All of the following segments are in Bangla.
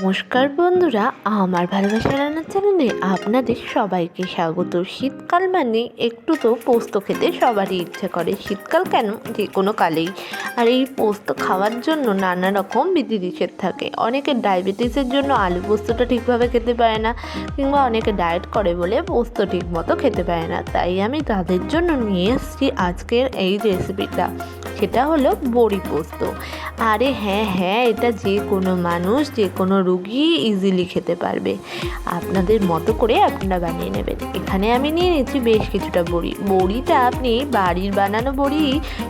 নমস্কার বন্ধুরা, আমার ভালোবাসা রান্নার চ্যানেলে আপনাদের সবাইকে স্বাগত। শীতকাল মানে একটু তো পোস্ত খেতে সবারই ইচ্ছে করে, শীতকাল কেন যে কোনো কালেই। আর এই পোস্ত খাওয়ার জন্য নানা রকম বিধিনিষেধ থাকে। অনেকে ডায়াবেটিসের জন্য আলু পোস্তটা ঠিকভাবে খেতে পারে না, কিংবা অনেকে ডায়েট করে বলে পোস্ত ঠিক মতো খেতে পারে না। তাই আমি তাদের জন্য নিয়ে এসেছি আজকের এই রেসিপিটা, সেটা হলো বড়ি পোস্ত। আরে হ্যাঁ, এটা যে কোনো মানুষ, যে কোনো রুগী ইজিলি খেতে পারবে। আপনাদের মতো করে আপনারা বানিয়ে নেবেন। এখানে আমি নিয়ে নিচ্ছি বেশ কিছুটা বড়িটা আপনি বাড়ির বানানো বড়ি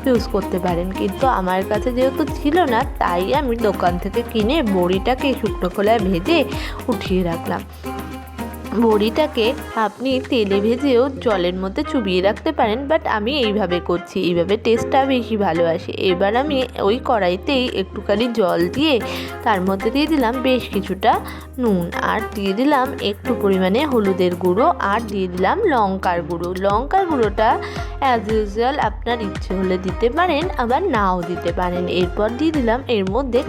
ইউজ করতে পারেন, কিন্তু আমার কাছে যেহেতু ছিল না, তাই আমি দোকান থেকে কিনে বড়িটাকে শুকনো খোলায় ভেজে উঠিয়ে রাখলাম। বড়িটাকে আপনি তেলে ভেজেও জলের মধ্যে চুবিয়ে রাখতে পারেন, বাট আমি এইভাবে করছি, এইভাবে টেস্টটা বেশি ভালো আসে। এবার আমি ওই কড়াইতেই একটুখানি জল দিয়ে তার মধ্যে দিয়ে দিলাম বেশ কিছুটা নুন, আর দিয়ে দিলাম একটু পরিমাণে হলুদের গুঁড়ো, আর দিয়ে দিলাম লঙ্কার গুঁড়োটা অ্যাজ ইউজুয়াল আপনার ইচ্ছে হলে দিতে পারেন, আবার নাও দিতে পারেন। এরপর দিয়ে দিলাম এর মধ্যে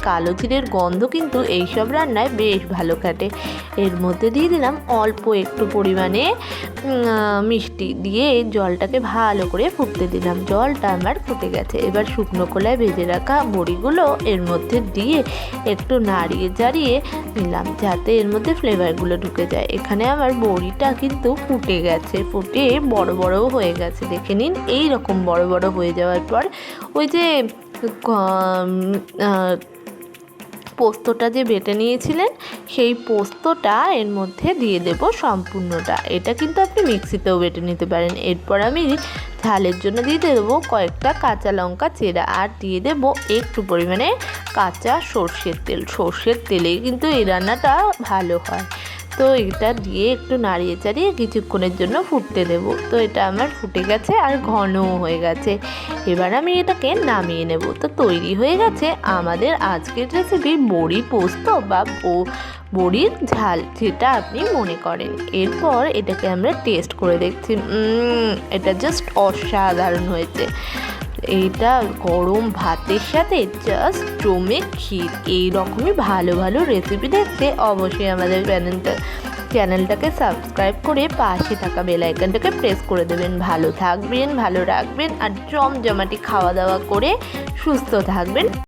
কালো জিরের গন্ধ কিন্তু এইসব রান্নায় বেশ ভালো কাটে। এর মধ্যে দিয়ে দিলাম অল্প একটু পরিমাণে মিষ্টি, দিয়ে জলটাকে ভালো করে ফুটতে দিলাম। জলটা আমার ফুটে গেছে। এবার শুকনো খোলায় ভেজে রাখা বড়িগুলো এর মধ্যে দিয়ে একটু নাড়িয়ে চাড়িয়ে নিলাম, যাতে এর মধ্যে ফ্লেভারগুলো ঢুকে যায়। এখানে আমার বড়িটা কিন্তু ফুটে গেছে, ফুটে বড় বড়ও হয়ে গেছে। দেখে নিন, এই রকম বড় বড় হয়ে যাওয়ার পর ওই যে পোস্তটা যে বেটে নিয়েছিলেন, সেই পোস্তটা এর মধ্যে দিয়ে দেব সম্পূর্ণটা। এটা কিন্তু আপনি মিক্সিতেও বেটে নিতে পারেন। এরপর আমি ঝালের জন্য দিয়ে দেবো কয়েকটা কাঁচা লঙ্কা চেরা, আর দিয়ে দেবো একটু পরিমাণে কাঁচা সর্ষের তেলেই কিন্তু এই রান্নাটা ভালো হয়। তো এটা দিয়ে একটু নাড়িয়ে চাড়িয়ে কিছুক্ষণের জন্য ফুটতে দেব। তো এটা আমার ফুটে গেছে আর ঘনও হয়ে গেছে। এবার আমি এটাকে নামিয়ে নেব। তো তৈরি হয়ে গেছে আমাদের আজকের রেসিপি বড়ি পোস্ত বা বড়ির ঝাল, যেটা আপনি মনে করেন। এরপর এটাকে আমরা টেস্ট করে দেখছি। এটা জাস্ট অসাধারণ হয়েছে। এইটা গরম ভাতের সাথে জাস্ট জমে ক্ষীর। এইরকমই ভালো ভালো রেসিপি দেখতে অবশ্যই আমাদের চ্যানেলটাকে সাবস্ক্রাইব করে পাশে থাকা বেল আইকনটাকে প্রেস করে দেবেন। ভালো থাকবেন, ভালো রাখবেন, আর জমজমাটি খাওয়া দাওয়া করে সুস্থ থাকবেন।